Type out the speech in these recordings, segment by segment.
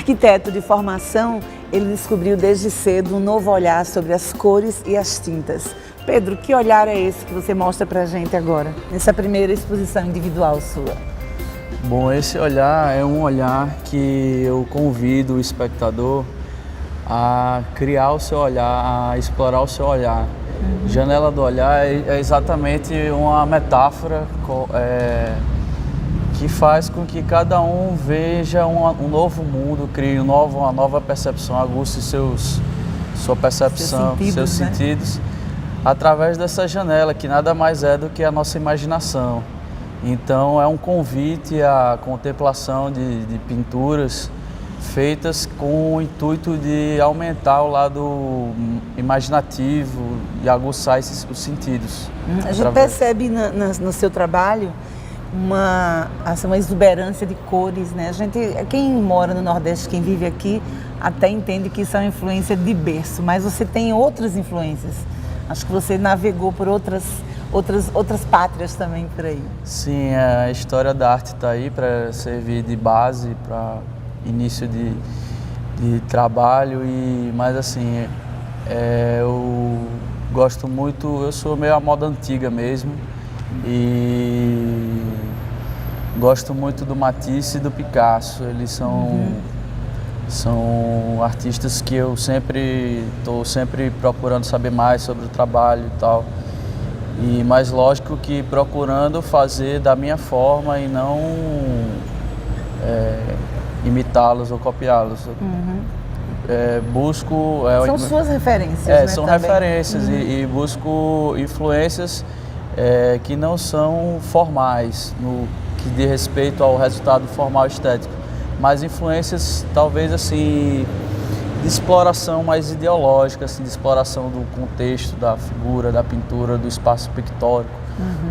Arquiteto de formação, ele descobriu desde cedo um novo olhar sobre as cores e as tintas. Pedro, que olhar é esse que você mostra pra gente agora, nessa primeira exposição individual sua? Bom, esse olhar é um olhar que eu convido o espectador a criar o seu olhar, a explorar o seu olhar. Janela do olhar é exatamente uma metáfora que faz com que cada um veja um novo mundo, crie uma nova percepção, aguce sua percepção, seus sentidos, através dessa janela, que nada mais é do que a nossa imaginação. Então é um convite à contemplação de pinturas feitas com o intuito de aumentar o lado imaginativo e aguçar os sentidos. A gente percebe no seu trabalho uma exuberância de cores, né? Quem mora no Nordeste, quem vive aqui, até entende que isso é uma influência de berço, mas você tem outras influências. Acho que você navegou por outras pátrias também por aí. Sim, a história da arte está aí para servir de base para início de trabalho, mas assim, eu gosto muito, eu sou meio a moda antiga mesmo e gosto muito do Matisse e do Picasso. Eles são artistas que eu estou sempre procurando saber mais sobre o trabalho e tal. Mas lógico que procurando fazer da minha forma e não imitá-los ou copiá-los. Busco... São suas referências, né? São também. Referências e busco influências que não são formais, no que diz respeito ao resultado formal estético, mas influências talvez assim de exploração mais ideológica, assim, de exploração do contexto, da figura, da pintura, do espaço pictórico.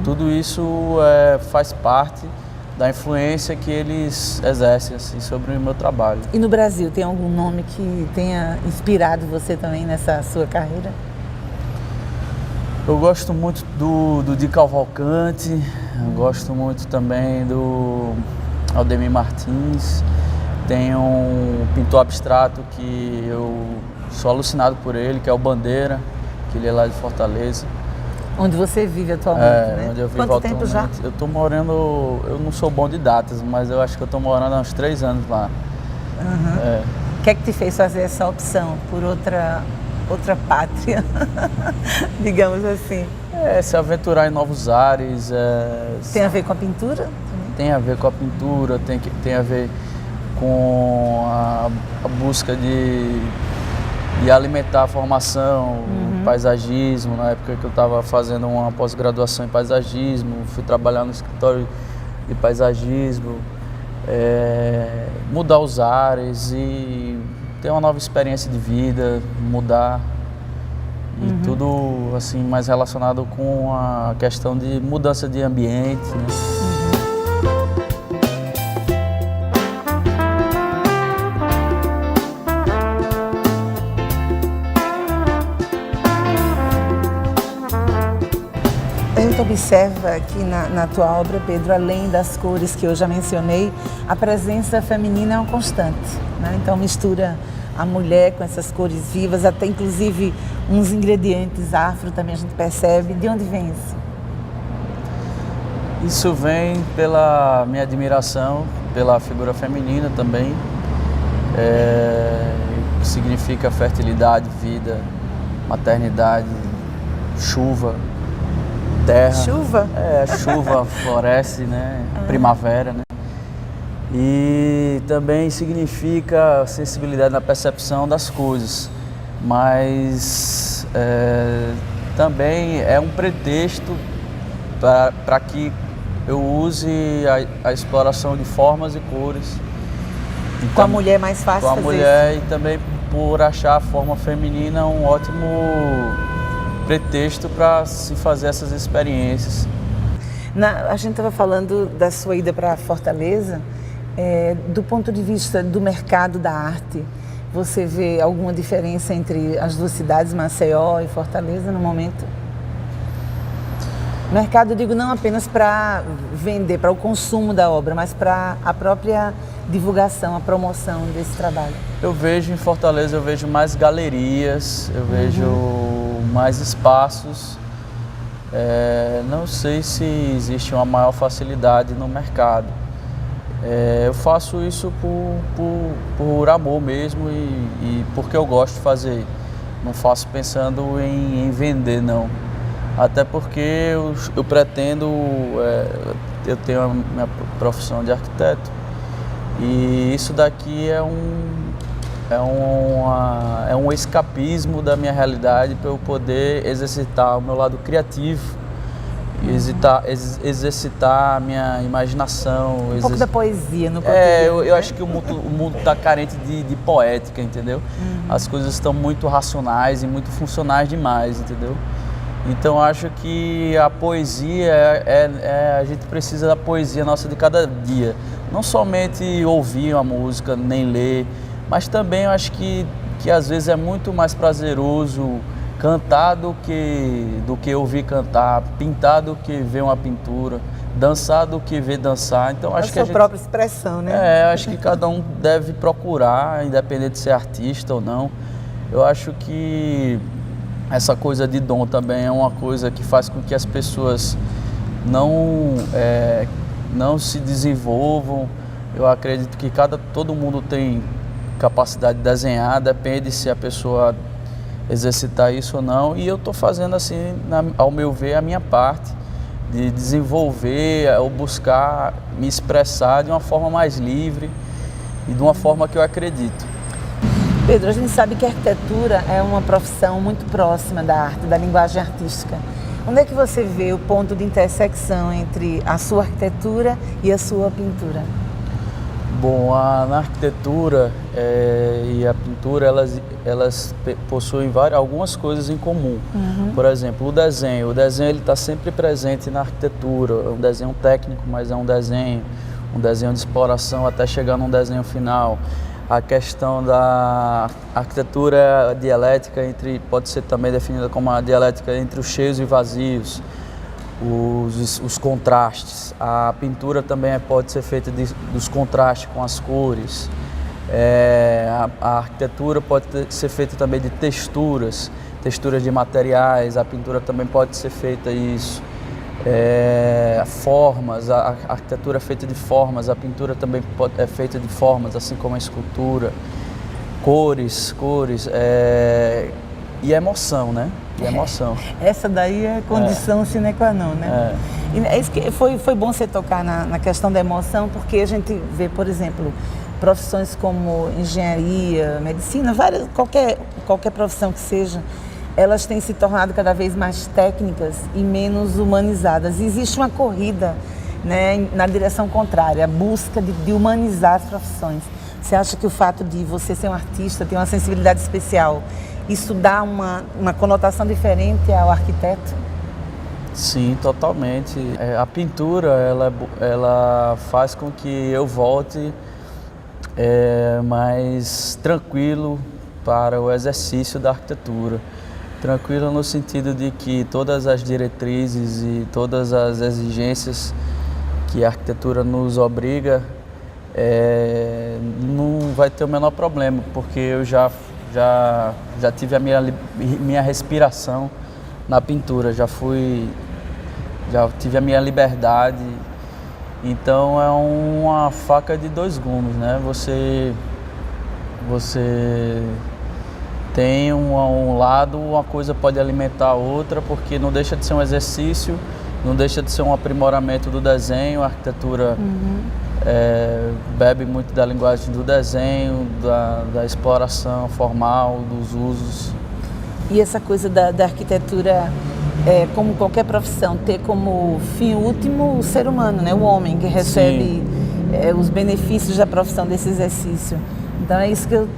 Tudo isso faz parte da influência que eles exercem assim, sobre o meu trabalho. E no Brasil, tem algum nome que tenha inspirado você também nessa sua carreira? Eu gosto muito do Di Cavalcanti, eu gosto muito também do Aldemir Martins. Tem um pintor abstrato que eu sou alucinado por ele, que é o Bandeira, que ele é lá de Fortaleza. Onde você vive atualmente, né? Onde eu vivo atualmente. Quanto tempo já? Eu estou morando, eu não sou bom de datas, mas eu acho que eu estou morando há uns 3 anos lá. O que é que te fez fazer essa opção por outra pátria, digamos assim? Se aventurar em novos ares. Tem a ver com a pintura? Tem a ver com a pintura, tem a ver com a busca de alimentar a formação, paisagismo. Na época que eu estava fazendo uma pós-graduação em paisagismo, fui trabalhar no escritório de paisagismo, mudar os ares e ter uma nova experiência de vida, mudar. E tudo assim mais relacionado com a questão de mudança de ambiente, né? A gente observa aqui na tua obra, Pedro, além das cores que eu já mencionei, a presença feminina é uma constante, né? Então mistura a mulher com essas cores vivas, até inclusive uns ingredientes afro também a gente percebe. De onde vem isso? Isso vem pela minha admiração pela figura feminina também, que significa fertilidade, vida, maternidade, chuva, terra. Chuva? Chuva floresce, né? Primavera, né? E também significa sensibilidade na percepção das coisas, mas também é um pretexto para que eu use a exploração de formas e cores. Então, com a mulher é mais fácil fazer isso? Com a mulher e também por achar a forma feminina um ótimo pretexto para se fazer essas experiências. A gente estava falando da sua ida para Fortaleza. Do ponto de vista do mercado da arte, você vê alguma diferença entre as duas cidades, Maceió e Fortaleza, no momento? Mercado, eu digo, não apenas para vender, para o consumo da obra, mas para a própria divulgação, a promoção desse trabalho. Eu vejo em Fortaleza, eu vejo mais galerias, eu vejo mais espaços. Não sei se existe uma maior facilidade no mercado. Eu faço isso por amor mesmo e porque eu gosto de fazer. Não faço pensando em vender, não. Até porque eu pretendo, eu tenho a minha profissão de arquiteto e isso daqui é um escapismo da minha realidade para eu poder exercitar o meu lado criativo, exercitar a minha imaginação. Um pouco da poesia no cotidiano. Eu né? acho que o mundo está carente de poética, entendeu? As coisas estão muito racionais e muito funcionais demais, entendeu? Então acho que a poesia, a gente precisa da poesia nossa de cada dia. Não somente ouvir uma música, nem ler, mas também eu acho que às vezes é muito mais prazeroso cantar do que ouvir cantar, pintar do que ver uma pintura, dançar do que ver dançar. Então acho que a sua própria expressão, né? Acho que cada um deve procurar, independente de ser artista ou não. Eu acho que essa coisa de dom também é uma coisa que faz com que as pessoas não se desenvolvam. Eu acredito que todo mundo tem capacidade de desenhar, depende se a pessoa exercitar isso ou não. E eu estou fazendo assim, ao meu ver, a minha parte de desenvolver ou buscar me expressar de uma forma mais livre e de uma forma que eu acredito. Pedro, a gente sabe que a arquitetura é uma profissão muito próxima da arte, da linguagem artística. Onde é que você vê o ponto de intersecção entre a sua arquitetura e a sua pintura? Bom, na arquitetura e a pintura, elas possuem algumas coisas em comum. Por exemplo, o desenho ele está sempre presente na arquitetura. É um desenho técnico, mas é um desenho de exploração até chegar num desenho final. A questão da arquitetura dialética pode ser também definida como a dialética entre os cheios e vazios, os contrastes. A pintura também pode ser feita dos contrastes com as cores. A arquitetura pode ser feita também de texturas de materiais. A pintura também pode ser feita isso. Formas, a arquitetura é feita de formas, a pintura também é feita de formas, assim como a escultura. Cores e emoção, né? E emoção. Essa daí é condição sine qua non, né? E isso que foi bom você tocar na questão da emoção, porque a gente vê, por exemplo, profissões como engenharia, medicina, qualquer profissão que seja, elas têm se tornado cada vez mais técnicas e menos humanizadas. E existe uma corrida, né, na direção contrária, a busca de humanizar as profissões. Você acha que o fato de você ser um artista, ter uma sensibilidade especial, isso dá uma conotação diferente ao arquiteto? Sim, totalmente. A pintura, ela faz com que eu volte mais tranquilo para o exercício da arquitetura. Tranquilo no sentido de que todas as diretrizes e todas as exigências que a arquitetura nos obriga, não vai ter o menor problema, porque eu já tive a minha respiração na pintura, já tive a minha liberdade. Então é uma faca de dois gumes, né? Você tem um lado, uma coisa pode alimentar a outra, porque não deixa de ser um exercício, não deixa de ser um aprimoramento do desenho. A arquitetura bebe muito da linguagem do desenho, da exploração formal, dos usos. E essa coisa da arquitetura, como qualquer profissão, ter como fim último o ser humano, né? O homem que recebe os benefícios da profissão desse exercício. Então é isso que eu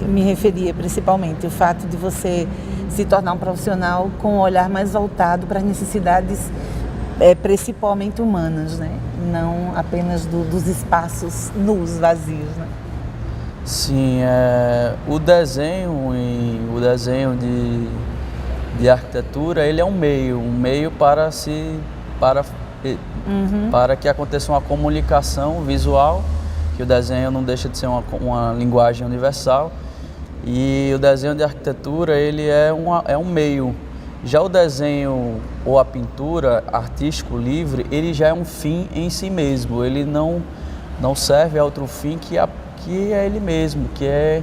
me referia principalmente, o fato de você se tornar um profissional com um olhar mais voltado para as necessidades principalmente humanas, né? Não apenas dos espaços nus, vazios, né? Sim, o desenho de arquitetura, ele é um meio para se para que aconteça uma comunicação visual, que o desenho não deixa de ser uma linguagem universal, e o desenho de arquitetura ele é um meio. Já o desenho ou a pintura artístico livre, ele já é um fim em si mesmo, ele não serve a outro fim que é ele mesmo, que é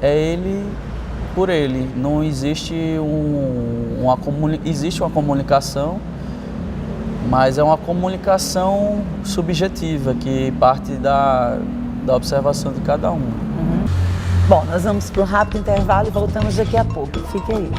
ele por ele. Não existe existe uma comunicação, mas é uma comunicação subjetiva, que parte da observação de cada um. Bom, nós vamos para um rápido intervalo e voltamos daqui a pouco. Fique aí.